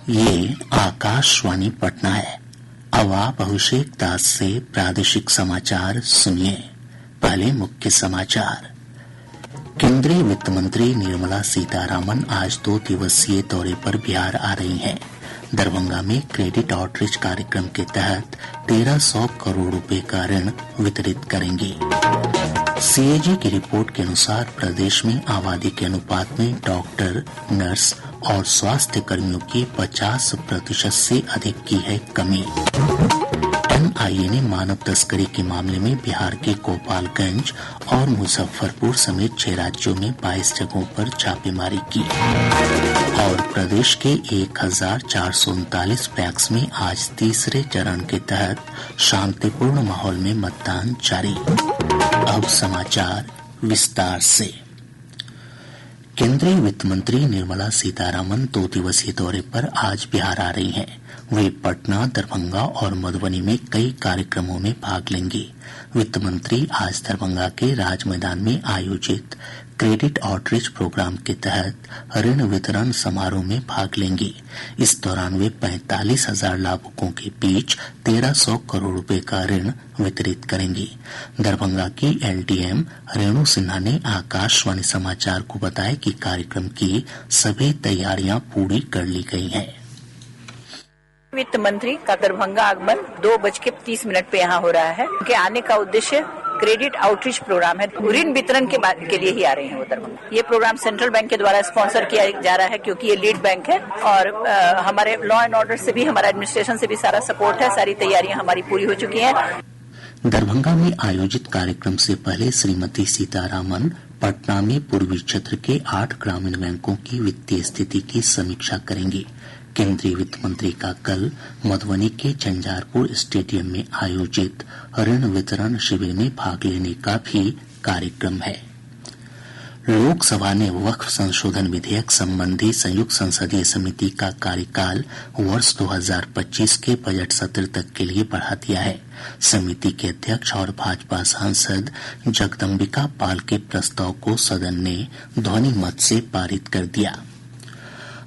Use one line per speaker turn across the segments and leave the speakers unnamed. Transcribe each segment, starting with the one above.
ये आकाशवाणी पटना है। अब आप अभिषेक दास से प्रादेशिक समाचार सुनिए। पहले मुख्य समाचार। केंद्रीय वित्त मंत्री निर्मला सीतारामन आज 2 दिवसीय दौरे पर बिहार आ रही हैं। दरभंगा में क्रेडिट आउटरीच कार्यक्रम के तहत 1300 करोड़ रुपए का ऋण वितरित करेंगी। सीएजी की रिपोर्ट के अनुसार प्रदेश में आबादी के अनुपात में डॉक्टर, नर्स और स्वास्थ्य कर्मियों की 50% से अधिक की है कमी। एनआईए ने मानव तस्करी के मामले में बिहार के गोपालगंज और मुजफ्फरपुर समेत 6 राज्यों में 22 जगहों पर छापेमारी की। और प्रदेश के 1439 पैक्स में आज तीसरे चरण के तहत शांतिपूर्ण माहौल में मतदान जारी। अब समाचार विस्तार से। केंद्रीय वित्त मंत्री निर्मला सीतारामन 2 दिवसीय दौरे पर आज बिहार आ रही हैं। वे पटना, दरभंगा और मधुबनी में कई कार्यक्रमों में भाग लेंगी। वित्त मंत्री आज दरभंगा के राज मैदान में आयोजित क्रेडिट आउटरीच प्रोग्राम के तहत ऋण वितरण समारोह में भाग लेंगी। इस दौरान वे 45,000 लाभुकों के बीच 1300 करोड़ रुपए का ऋण वितरित करेंगी। दरभंगा की एलडीएम रेणु सिन्हा ने आकाशवाणी समाचार को बताया कि कार्यक्रम की सभी तैयारियां पूरी कर ली गई हैं।
वित्त मंत्री का दरभंगा आगमन 2:30 पे यहाँ हो रहा है। उनके आने का उद्देश्य क्रेडिट आउटरीच प्रोग्राम है। ऋण वितरण के लिए ही आ रहे हैं वो दरभंगा। ये प्रोग्राम सेंट्रल बैंक के द्वारा स्पॉन्सर किया जा रहा है क्योंकि ये लीड बैंक है और हमारे लॉ एंड ऑर्डर से भी, हमारे एडमिनिस्ट्रेशन से भी सारा सपोर्ट है। सारी तैयारियां हमारी पूरी हो चुकी हैं।
दरभंगा में आयोजित कार्यक्रम से पहले श्रीमती सीतारामन पटना में पूर्वी क्षेत्र के 8 ग्रामीण बैंकों की वित्तीय स्थिति की समीक्षा करेंगी। केंद्रीय वित्त मंत्री का कल मधुबनी के झंझारपुर स्टेडियम में आयोजित ऋण वितरण शिविर में भाग लेने का भी कार्यक्रम है। लोकसभा ने वक्फ संशोधन विधेयक संबंधी संयुक्त संसदीय समिति का कार्यकाल वर्ष 2025 के बजट सत्र तक के लिए बढ़ा दिया है। समिति के अध्यक्ष और भाजपा सांसद जगदम्बिका पाल के प्रस्ताव को सदन ने ध्वनि मत से पारित कर दिया।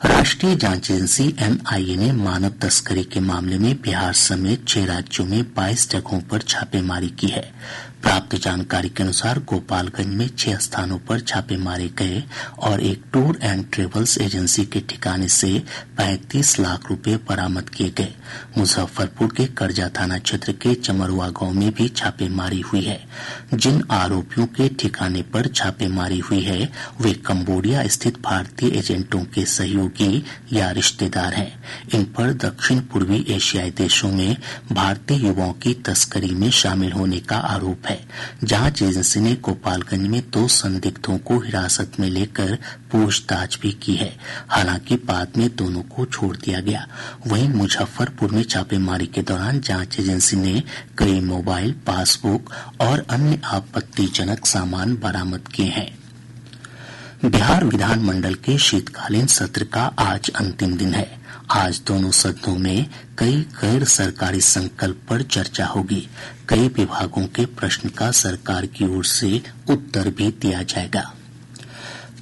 राष्ट्रीय जांच एजेंसी एनआईए ने मानव तस्करी के मामले में बिहार समेत 6 राज्यों में 22 जगहों पर छापेमारी की है। प्राप्त जानकारी के अनुसार गोपालगंज में 6 स्थानों पर छापे मारे गए और एक टूर एंड ट्रेवल्स एजेंसी के ठिकाने से 35 लाख रुपए बरामद किए गए। मुजफ्फरपुर के करजा थाना क्षेत्र के चमरुआ गांव में भी छापेमारी हुई है। जिन आरोपियों के ठिकाने पर छापेमारी हुई है वे कंबोडिया स्थित भारतीय एजेंटों के सहयोगी या रिश्तेदार हैं। इन पर दक्षिण पूर्वी एशियाई देशों में भारतीय युवाओं की तस्करी में शामिल होने का आरोप है। जांच एजेंसी ने गोपालगंज में 2 संदिग्धों को हिरासत में लेकर पूछताछ भी की है। हालांकि बाद में दोनों को छोड़ दिया गया। वहीं मुजफ्फरपुर में छापेमारी के दौरान जांच एजेंसी ने कई मोबाइल, पासबुक और अन्य आपत्तिजनक सामान बरामद किए हैं। बिहार विधानमंडल के शीतकालीन सत्र का आज अंतिम दिन है। आज दोनों सदनों में कई गैर सरकारी संकल्प पर चर्चा होगी। कई विभागों के प्रश्न का सरकार की ओर से उत्तर भी दिया जाएगा।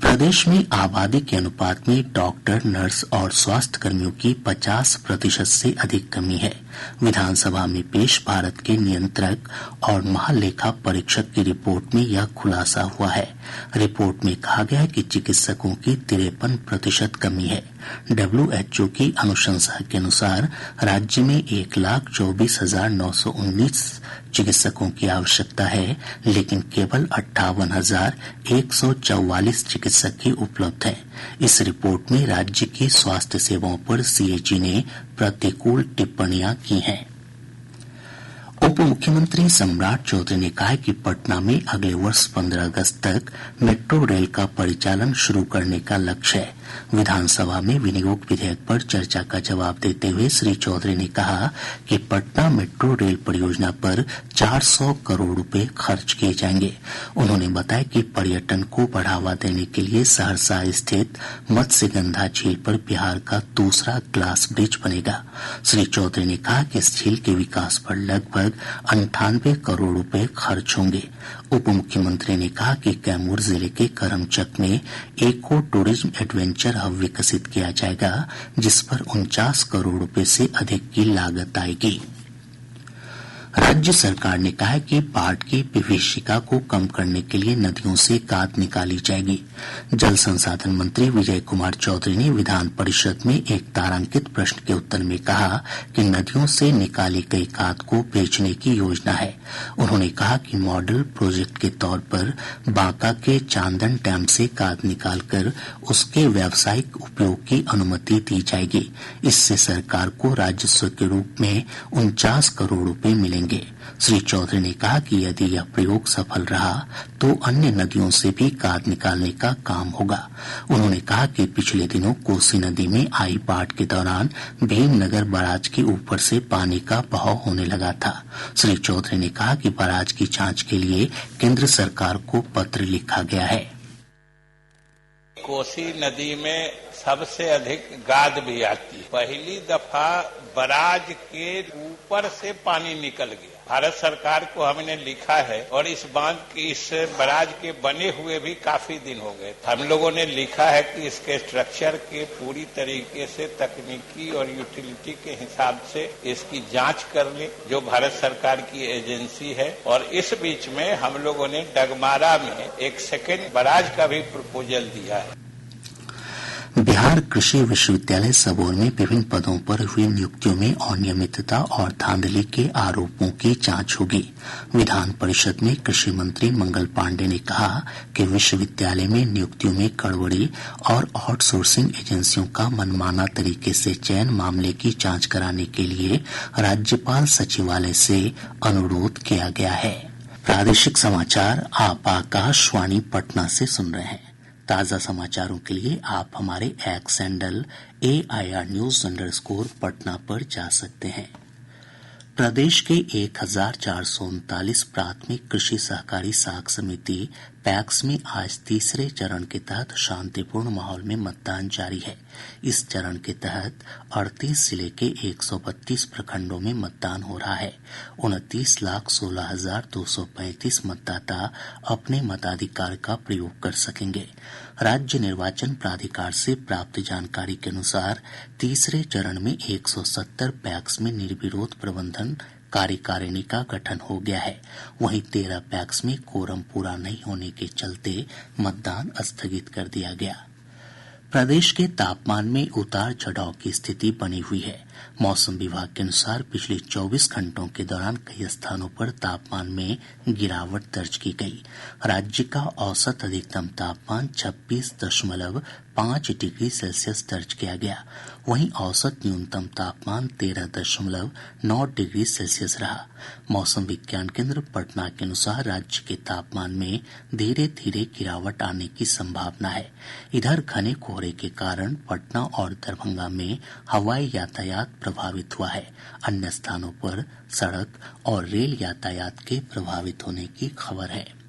प्रदेश में आबादी के अनुपात में डॉक्टर, नर्स और स्वास्थ्य कर्मियों की 50% से अधिक कमी है। विधानसभा में पेश भारत के नियंत्रक और महालेखा परीक्षक की रिपोर्ट में यह खुलासा हुआ है। रिपोर्ट में कहा गया है कि चिकित्सकों की 53% कमी है। WHO की अनुशंसा के अनुसार राज्य में 1,24,919 चिकित्सकों की आवश्यकता है, लेकिन केवल 58,144 चिकित्सक ही उपलब्ध हैं। इस रिपोर्ट में राज्य की स्वास्थ्य सेवाओं पर सीएजी ने प्रतिकूल टिप्पणियां की हैं। उप मुख्यमंत्री सम्राट चौधरी ने कहा है कि पटना में अगले वर्ष 15 अगस्त तक मेट्रो रेल का परिचालन शुरू करने का लक्ष्य है। विधानसभा में विनियोग विधेयक पर चर्चा का जवाब देते हुए श्री चौधरी ने कहा कि पटना मेट्रो रेल परियोजना पर 400 करोड़ रुपए खर्च किए जाएंगे। उन्होंने बताया कि पर्यटन को बढ़ावा देने के लिए सहरसा स्थित मत्स्यगंधा झील पर बिहार का दूसरा ग्लास ब्रिज बनेगा। श्री चौधरी ने कहा कि इस झील के विकास पर लगभग 98 करोड़ रुपए खर्च होंगे। उप मुख्यमंत्री ने कहा कि कैमूर जिले के करमचक में इको टूरिज्म एडवेंचर हब विकसित किया जाएगा, जिस पर 49 करोड़ रुपए से अधिक की लागत आएगी। राज्य सरकार ने कहा है कि बाढ़ की विभीषिका को कम करने के लिए नदियों से खाद निकाली जाएगी। जल संसाधन मंत्री विजय कुमार चौधरी ने विधान परिषद में एक तारांकित प्रश्न के उत्तर में कहा कि नदियों से निकाली गई खाद को बेचने की योजना है। उन्होंने कहा कि मॉडल प्रोजेक्ट के तौर पर बांका के चांदन डैम से खाद निकालकर उसके व्यावसायिक उपयोग की अनुमति दी जाएगी। इससे सरकार को राजस्व के रूप में 49 करोड़ रुपए मिलेंगे। श्री चौधरी ने कहा कि यदि यह प्रयोग सफल रहा तो अन्य नदियों से भी खाद निकालने का काम होगा। उन्होंने कहा कि पिछले दिनों कोसी नदी में आई बाढ़ के दौरान भीमनगर बराज के ऊपर से पानी का बहाव होने लगा था। श्री चौधरी ने कहा कि बराज की जांच के लिए केंद्र सरकार को पत्र लिखा गया है।
कोसी नदी में सबसे अधिक गाद भी आती है। पहली दफा बराज के ऊपर से पानी निकल गया। भारत सरकार को हमने लिखा है और इस बांध के इस बराज के बने हुए भी काफी दिन हो गए। हम लोगों ने लिखा है कि इसके स्ट्रक्चर के पूरी तरीके से तकनीकी और यूटिलिटी के हिसाब से इसकी जांच कर ले, जो भारत सरकार की एजेंसी है। और इस बीच में हम लोगों ने डगमारा में एक सेकेंड बराज का भी प्रपोजल दिया है।
बिहार कृषि विश्वविद्यालय सबौर में विभिन्न पदों पर हुई नियुक्तियों में अनियमितता और धांधली के आरोपों की जांच होगी। विधान परिषद में कृषि मंत्री मंगल पांडेय ने कहा कि विश्वविद्यालय में नियुक्तियों में गड़बड़ी और आउटसोर्सिंग एजेंसियों का मनमाना तरीके से चयन मामले की जांच कराने के लिए राज्यपाल सचिवालय से अनुरोध किया गया है। प्रादेशिक समाचार आप आकाशवाणी पटना से सुन रहे हैं। ताज़ा समाचारों के लिए आप हमारे x handle AIR News_ Patna पर जा सकते हैं। प्रदेश के 1439 प्राथमिक कृषि सहकारी साख समिति पैक्स में आज तीसरे चरण के तहत शांतिपूर्ण माहौल में मतदान जारी है। इस चरण के तहत 38 जिले के 132 प्रखंडों में मतदान हो रहा है। 29,16,235 मतदाता अपने मताधिकार का प्रयोग कर सकेंगे। राज्य निर्वाचन प्राधिकार से प्राप्त जानकारी के अनुसार तीसरे चरण में 170 पैक्स में निर्विरोध प्रबंधन कार्यकारिणी का गठन हो गया है। वहीं 13 पैक्स में कोरम पूरा नहीं होने के चलते मतदान स्थगित कर दिया गया। प्रदेश के तापमान में उतार चढ़ाव की स्थिति बनी हुई है। मौसम विभाग के अनुसार पिछले 24 घंटों के दौरान कई स्थानों पर तापमान में गिरावट दर्ज की गई। राज्य का औसत अधिकतम तापमान 26.5 डिग्री सेल्सियस दर्ज किया गया। वहीं औसत न्यूनतम तापमान 13.9 डिग्री सेल्सियस रहा। मौसम विज्ञान केंद्र पटना के अनुसार राज्य के तापमान में धीरे धीरे गिरावट आने की संभावना है। इधर घने कोहरे के कारण पटना और दरभंगा में हवाई यातायात प्रभावित हुआ है। अन्य स्थानों पर सड़क और रेल यातायात के प्रभावित होने की खबर है।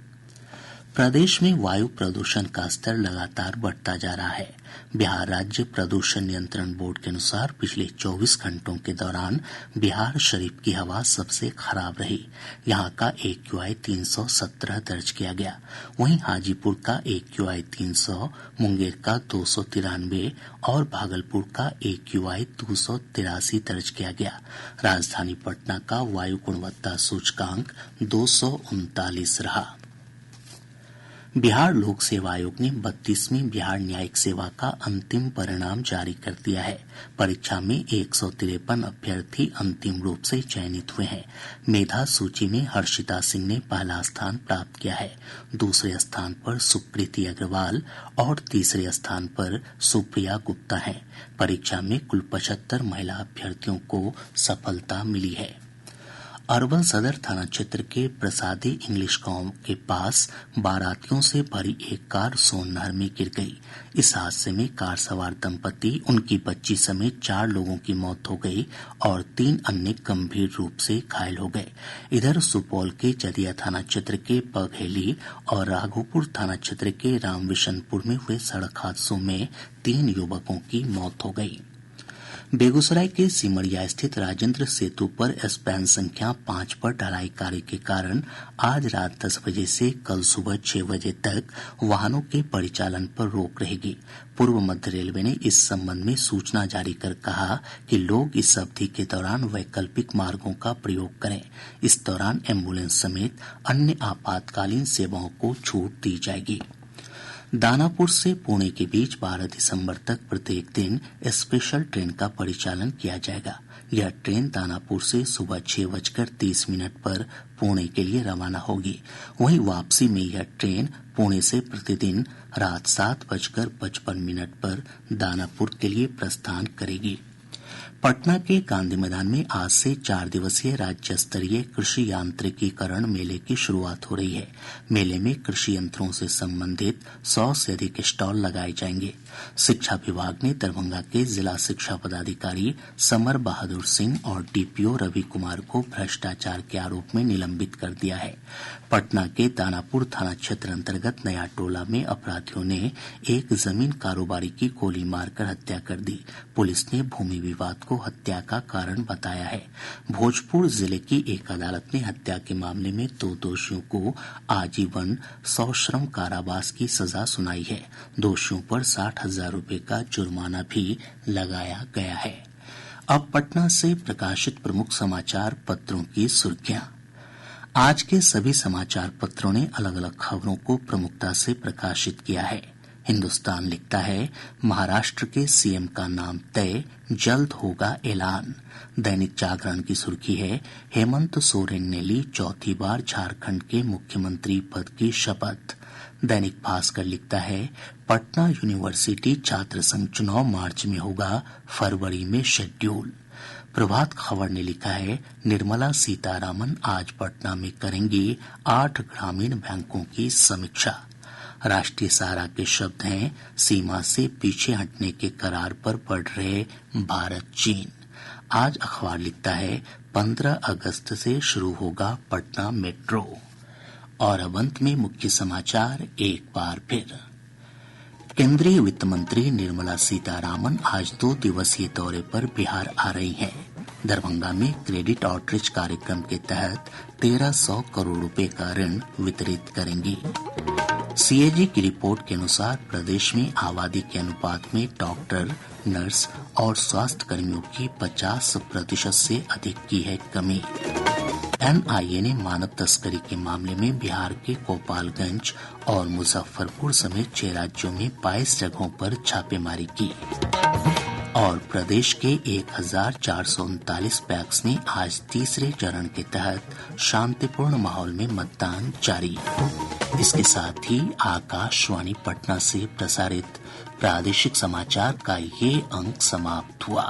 प्रदेश में वायु प्रदूषण का स्तर लगातार बढ़ता जा रहा है। बिहार राज्य प्रदूषण नियंत्रण बोर्ड के अनुसार पिछले 24 घंटों के दौरान बिहार शरीफ की हवा सबसे खराब रही। यहां का AQI 317 दर्ज किया गया। वहीं हाजीपुर का AQI 300, मुंगेर का 293 और भागलपुर का AQI 283 दर्ज किया गया। राजधानी पटना का वायु गुणवत्ता सूचकांक 239 रहा। बिहार लोक सेवा आयोग ने 32वीं बिहार न्यायिक सेवा का अंतिम परिणाम जारी कर दिया है। परीक्षा में 153 अभ्यर्थी अंतिम रूप से चयनित हुए हैं। मेधा सूची में हर्षिता सिंह ने पहला स्थान प्राप्त किया है। दूसरे स्थान पर सुप्रीति अग्रवाल और तीसरे स्थान पर सुप्रिया गुप्ता हैं। परीक्षा में कुल 75 महिला अभ्यर्थियों को सफलता मिली है। अरवल सदर थाना क्षेत्र के प्रसादी इंग्लिश गांव के पास बारातियों से भरी एक कार सोन नहर में गिर गई। इस हादसे में कार सवार दंपति, उनकी बच्ची समेत 4 लोगों की मौत हो गई और 3 अन्य गंभीर रूप से घायल हो गए। इधर सुपौल के जदिया थाना क्षेत्र के बघेली और राघोपुर थाना क्षेत्र के रामविशनपुर में हुए सड़क हादसों में 3 युवकों की मौत हो गई। बेगूसराय के सिमरिया स्थित राजेंद्र सेतु पर स्पैन संख्या 5 पर ढलाई कार्य के कारण आज रात 10 बजे से कल सुबह 6 बजे तक वाहनों के परिचालन पर रोक रहेगी। पूर्व मध्य रेलवे ने इस संबंध में सूचना जारी कर कहा कि लोग इस अवधि के दौरान वैकल्पिक मार्गों का प्रयोग करें। इस दौरान एम्बुलेंस समेत अन्य आपातकालीन सेवाओं को छूट दी जाएगी। दानापुर से पुणे के बीच 12 दिसंबर तक प्रत्येक दिन स्पेशल ट्रेन का परिचालन किया जाएगा। यह ट्रेन दानापुर से सुबह 6:30 पर पुणे के लिए रवाना होगी। वहीं वापसी में यह ट्रेन पुणे से प्रतिदिन रात 7:55 पर दानापुर के लिए प्रस्थान करेगी। पटना के गांधी मैदान में आज से 4 दिवसीय राज्य स्तरीय कृषि यांत्रिकीकरण मेले की शुरुआत हो रही है। मेले में कृषि यंत्रों से संबंधित 100 से अधिक स्टॉल लगाए जाएंगे। शिक्षा विभाग ने दरभंगा के जिला शिक्षा पदाधिकारी समर बहादुर सिंह और डीपीओ रवि कुमार को भ्रष्टाचार के आरोप में निलंबित कर दिया है। पटना के दानापुर थाना क्षेत्र अंतर्गत नया टोला में अपराधियों ने एक जमीन कारोबारी की गोली मारकर हत्या कर दी। पुलिस ने भूमि विवाद को हत्या का कारण बताया है। भोजपुर जिले की एक अदालत ने हत्या के मामले में 2 दोषियों को आजीवन सश्रम कारावास की सजा सुनाई है। दोषियों पर 60,000 रुपए का जुर्माना भी लगाया गया है। अब पटना से प्रकाशित प्रमुख समाचार पत्रों की सुर्खियां। आज के सभी समाचार पत्रों ने अलग अलग खबरों को प्रमुखता से प्रकाशित किया है। हिन्दुस्तान लिखता है महाराष्ट्र के सीएम का नाम तय, जल्द होगा ऐलान। दैनिक जागरण की सुर्खी है हेमंत सोरेन ने ली चौथी बार झारखंड के मुख्यमंत्री पद की शपथ। दैनिक भास्कर लिखता है पटना यूनिवर्सिटी छात्र संघ चुनाव मार्च में होगा, फरवरी में शेड्यूल। प्रभात खबर ने लिखा है निर्मला सीतारामन आज पटना में करेंगी 8 ग्रामीण बैंकों की समीक्षा। राष्ट्रीय सहारा के शब्द हैं सीमा से पीछे हटने के करार पर बढ़ रहे भारत चीन। आज अखबार लिखता है 15 अगस्त से शुरू होगा पटना मेट्रो। और अब अंत में मुख्य समाचार एक बार फिर। केंद्रीय वित्त मंत्री निर्मला सीतारामन आज 2 दिवसीय दौरे पर बिहार आ रही हैं। दरभंगा में क्रेडिट आउटरीच कार्यक्रम के तहत 1300 करोड़ रुपए का ऋण वितरित करेंगी। सीएजी की रिपोर्ट के अनुसार प्रदेश में आबादी के अनुपात में डॉक्टर, नर्स और स्वास्थ्य कर्मियों की 50% से अधिक की है कमी। एनआईए ने मानव तस्करी के मामले में बिहार के गोपालगंज और मुजफ्फरपुर समेत 6 राज्यों में 22 जगहों पर छापेमारी की। और प्रदेश के 1439 पैक्स में आज तीसरे चरण के तहत शांतिपूर्ण माहौल में मतदान जारी। इसके साथ ही आकाशवाणी पटना से प्रसारित प्रादेशिक समाचार का ये अंक समाप्त हुआ।